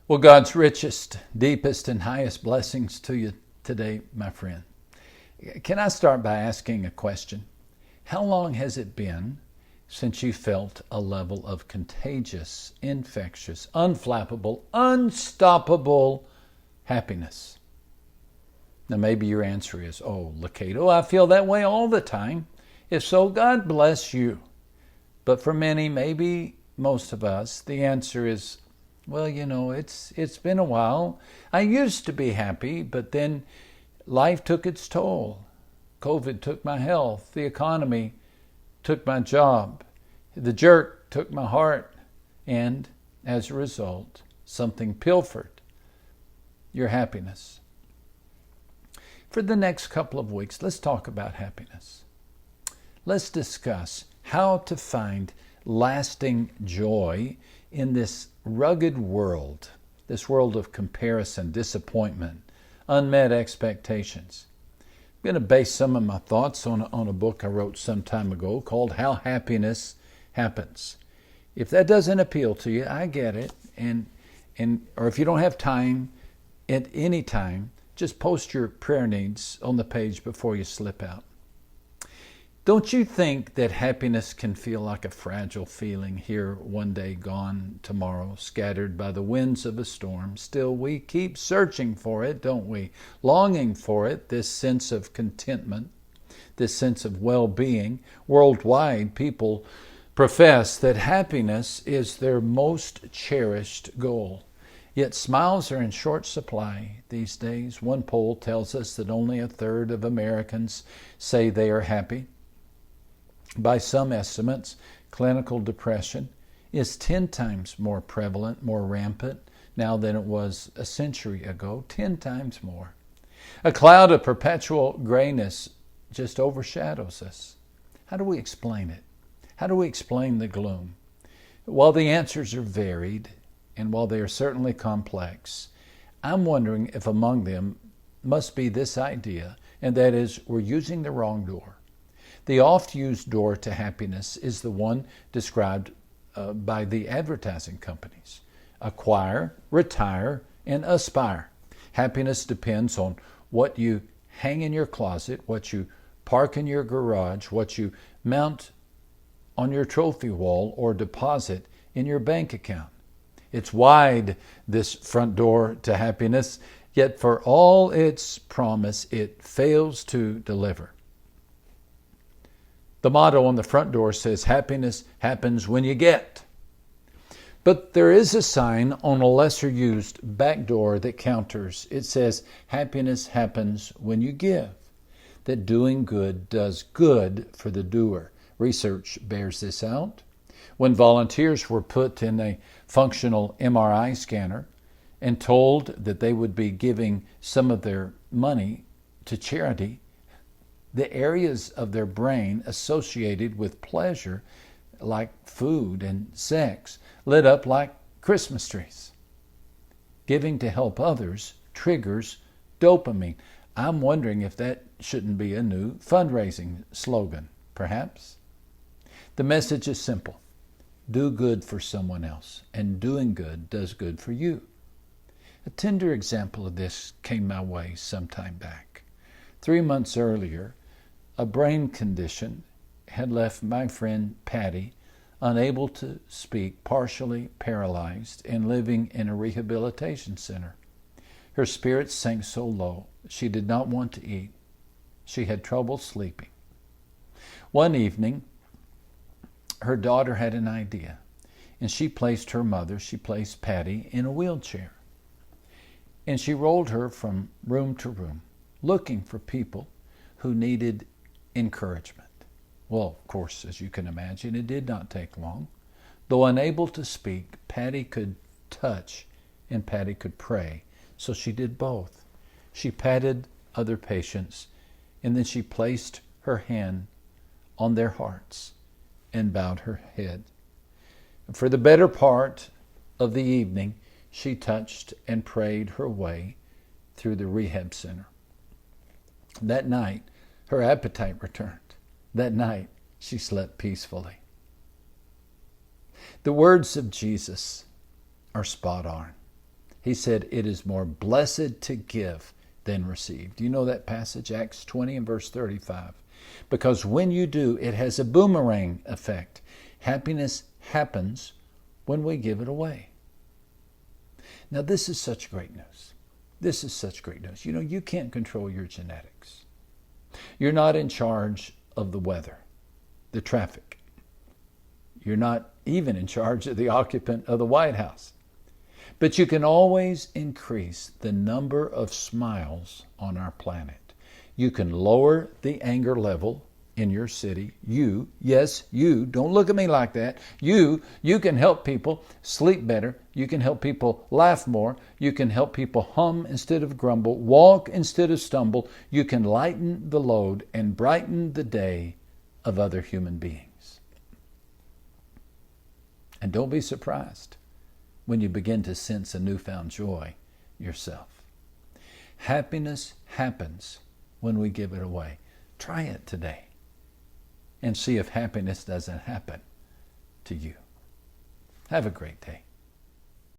Well, God's richest, deepest, and highest blessings to you today, my friend. Can I start by asking a question? How long has it been since you felt a level of contagious, infectious, unflappable, unstoppable happiness? Now, maybe your answer is, oh, Lucado, I feel that way all the time. If so, God bless you. But for many, maybe most of us, the answer is, well, it's been a while. I used to be happy, but then life took its toll. COVID took my health. The economy took my job. The jerk took my heart. And as a result, something pilfered your happiness. For the next couple of weeks, let's talk about happiness. Let's discuss how to find lasting joy in this rugged world, this world of comparison, disappointment, unmet expectations. I'm going to base some of my thoughts on a book I wrote some time ago called How Happiness Happens. If that doesn't appeal to you, I get it. Or if you don't have time, at any time, just post your prayer needs on the page before you slip out. Don't you think that happiness can feel like a fragile feeling here one day, gone tomorrow, scattered by the winds of a storm? Still, we keep searching for it, don't we? Longing for it, this sense of contentment, this sense of well-being. Worldwide, people profess that happiness is their most cherished goal. Yet smiles are in short supply these days. One poll tells us that only a third of Americans say they are happy. By some estimates, clinical depression is 10 times more prevalent, more rampant now than it was a century ago, 10 times more. A cloud of perpetual grayness just overshadows us. How do we explain it? How do we explain the gloom? While the answers are varied, and while they are certainly complex, I'm wondering if among them must be this idea, and that is, we're using the wrong door. The oft-used door to happiness is the one described by the advertising companies. Acquire, retire, and aspire. Happiness depends on what you hang in your closet, what you park in your garage, what you mount on your trophy wall or deposit in your bank account. It's wide, this front door to happiness, yet for all its promise, it fails to deliver. The motto on the front door says, happiness happens when you get. But there is a sign on a lesser used back door that counters. It says, happiness happens when you give. That doing good does good for the doer. Research bears this out. When volunteers were put in a functional MRI scanner and told that they would be giving some of their money to charity, the areas of their brain associated with pleasure, like food and sex, lit up like Christmas trees. Giving to help others triggers dopamine. I'm wondering if that shouldn't be a new fundraising slogan, perhaps. The message is simple. Do good for someone else, and doing good does good for you. A tender example of this came my way some time back. 3 months earlier, a brain condition had left my friend Patty unable to speak, partially paralyzed, and living in a rehabilitation center. Her spirits sank so low, she did not want to eat. She had trouble sleeping. One evening, her daughter had an idea, and she placed Patty in a wheelchair. And she rolled her from room to room, looking for people who needed encouragement. Well, of course, as you can imagine, it did not take long. Though unable to speak, Patty could touch and Patty could pray. So she did both. She patted other patients, and then she placed her hand on their hearts and bowed her head. For the better part of the evening, she touched and prayed her way through the rehab center. That night, her appetite returned. That night, she slept peacefully. The words of Jesus are spot on. He said, it is more blessed to give than receive. Do you know that passage, Acts 20 and verse 35? Because when you do, it has a boomerang effect. Happiness happens when we give it away. Now, this is such great news. This is such great news. You know, you can't control your genetics. You're not in charge of the weather, the traffic. You're not even in charge of the occupant of the White House. But you can always increase the number of smiles on our planet. You can lower the anger level in your city. You, yes, you, don't look at me like that. You can help people sleep better. You can help people laugh more. You can help people hum instead of grumble, walk instead of stumble. You can lighten the load and brighten the day of other human beings. And don't be surprised when you begin to sense a newfound joy yourself. Happiness happens when we give it away. Try it today and see if happiness doesn't happen to you. Have a great day.